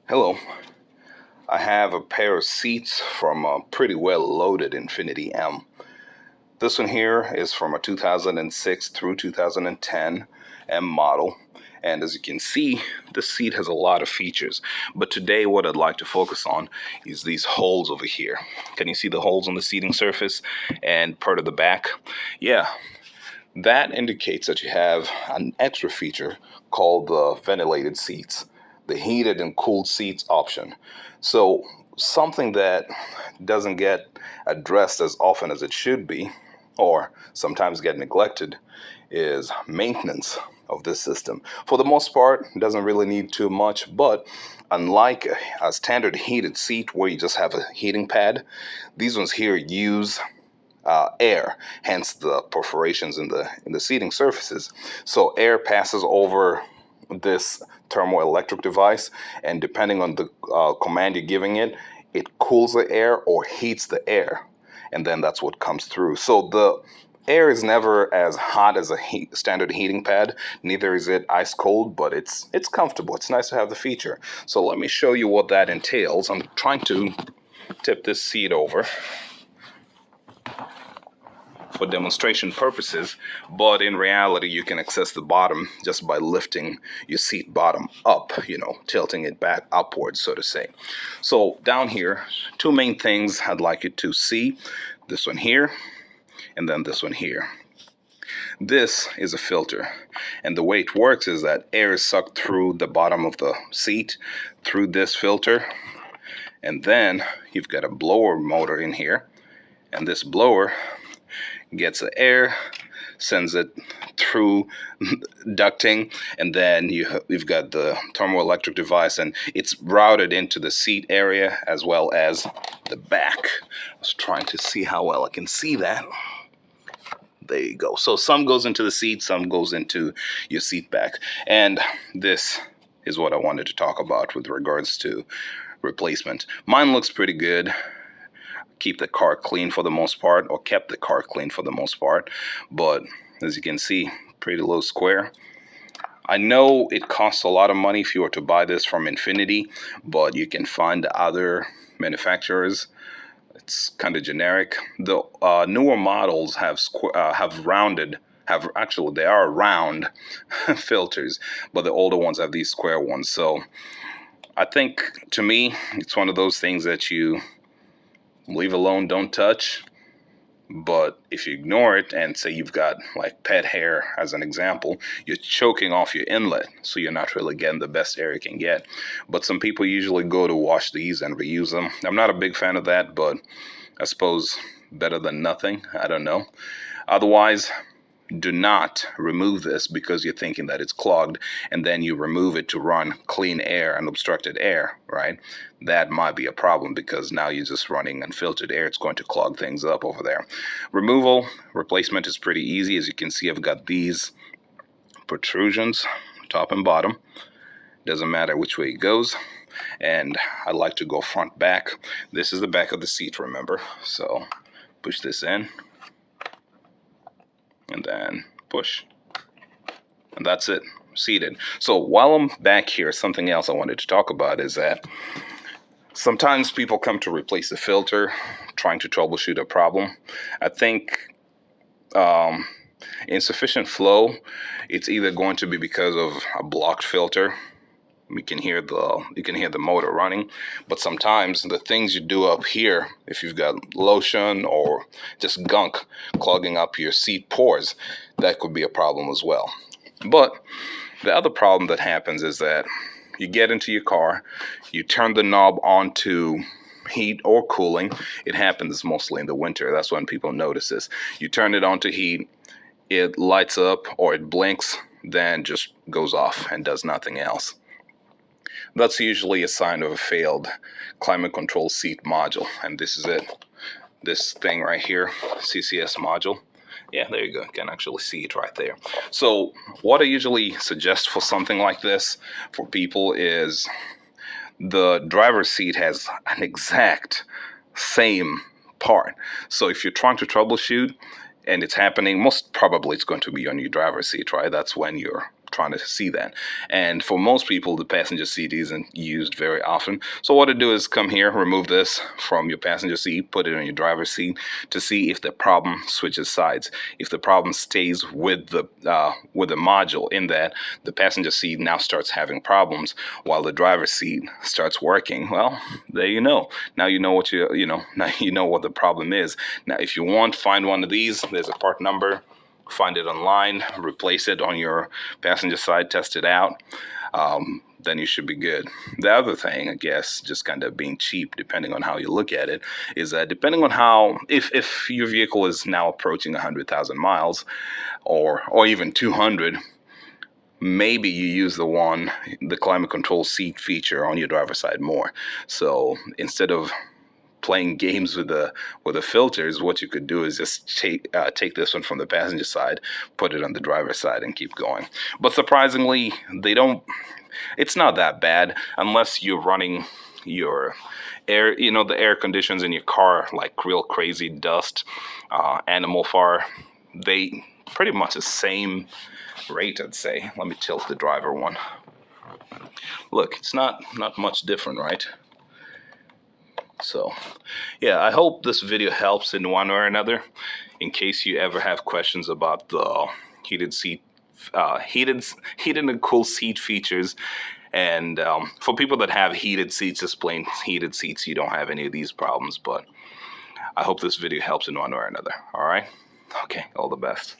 Hello, I have a pair of seats from a pretty well loaded Infiniti M. This one here is from a 2006 through 2010 M model. And as you can see, this seat has a lot of features. But today what I'd like to focus on is these holes over here. Can you see the holes on the seating surface and part of the back? Yeah, that indicates that you have an extra feature called the ventilated seats, the heated and cooled seats option. So something that doesn't get addressed as often as it should be, or sometimes get neglected, is maintenance of this system. For the most part, it doesn't really need too much, but unlike a standard heated seat where you just have a heating pad, these ones here use air, hence the perforations in the seating surfaces. So air passes over this thermoelectric device, and depending on the command you're giving it, it cools the air or heats the air, and then that's what comes through. So the air is never as hot as a standard heating pad. Neither is it ice cold, but it's comfortable. It's nice to have the feature. So let me show you what that entails. I'm trying to tip this seat over for demonstration purposes, but in reality you can access the bottom just by lifting your seat bottom up, tilting it back upwards, so to say. So down here, two main things I'd like you to see: this one here and then this one here. This is a filter, and the way it works is that air is sucked through the bottom of the seat through this filter, and then you've got a blower motor in here, and this blower gets the air, sends it through ducting, and then you've got the thermoelectric device, and it's routed into the seat area as well as the back. I was trying to see how well I can see that. There you go. So some goes into the seat, some goes into your seat back. And this is what I wanted to talk about with regards to replacement. Mine looks pretty good. Keep the car clean for the most part, or kept the car clean for the most part. But as you can see, pretty low square. I know it costs a lot of money if you were to buy this from Infiniti, but you can find other manufacturers. It's kind of generic. The newer models have they are round filters, but the older ones have these square ones. So I think, to me, it's one of those things that you leave alone, don't touch. But if you ignore it and say you've got like pet hair as an example, you're choking off your inlet, so you're not really getting the best air you can get. But some people usually go to wash these and reuse them. I'm not a big fan of that, but I suppose better than nothing. I don't know. Otherwise, do not remove this because you're thinking that it's clogged, and then you remove it to run clean air and obstructed air, right? That might be a problem because now you're just running unfiltered air. It's going to clog things up over there. Replacement is pretty easy. As you can see, I've got these protrusions, top and bottom. Doesn't matter which way it goes. And I like to go front back. This is the back of the seat, remember? So push this in, and then push, and that's it, seated. So while I'm back here, something else I wanted to talk about is that sometimes people come to replace the filter trying to troubleshoot a problem. I think insufficient flow, it's either going to be because of a blocked filter. You can hear the motor running, but sometimes the things you do up here, if you've got lotion or just gunk clogging up your seat pores, that could be a problem as well. But the other problem that happens is that you get into your car, you turn the knob on to heat or cooling. It happens mostly in the winter. That's when people notice this. You turn it on to heat, it lights up or it blinks, then just goes off and does nothing else. That's usually a sign of a failed climate control seat module, and this is it. This thing right here, CCS module. Yeah, there you go. You can actually see it right there. So what I usually suggest for something like this for people is the driver's seat has an exact same part. So if you're trying to troubleshoot and it's happening, most probably it's going to be on your driver's seat, right? That's when you're trying to see that. And for most people, the passenger seat isn't used very often. So what to do is come here, remove this from your passenger seat, put it on your driver's seat to see if the problem switches sides. If the problem stays with the module, in that the passenger seat now starts having problems while the driver's seat starts working, well, there you know. Now you know what now you know what the problem is. Now, if you want, find one of these. There's a part number. Find it online, replace it on your passenger side, test it out. Then you should be good. The other thing, I guess, just kind of being cheap, depending on how you look at it, is that depending on how, if your vehicle is now approaching 100,000 miles, or even 200, maybe you use the climate control seat feature on your driver's side more. So instead of playing games with the filters, what you could do is just take this one from the passenger side, put it on the driver's side, and keep going. But surprisingly, it's not that bad unless you're running your air, the air conditions in your car like real crazy dust, animal far. They pretty much the same rate, I'd say. Let me tilt the driver one. Look, it's not much different, right? So, yeah, I hope this video helps in one way or another. In case you ever have questions about the heated and cool seat features, and for people that have heated seats, just plain heated seats, you don't have any of these problems. But I hope this video helps in one way or another. All right? Okay, all the best.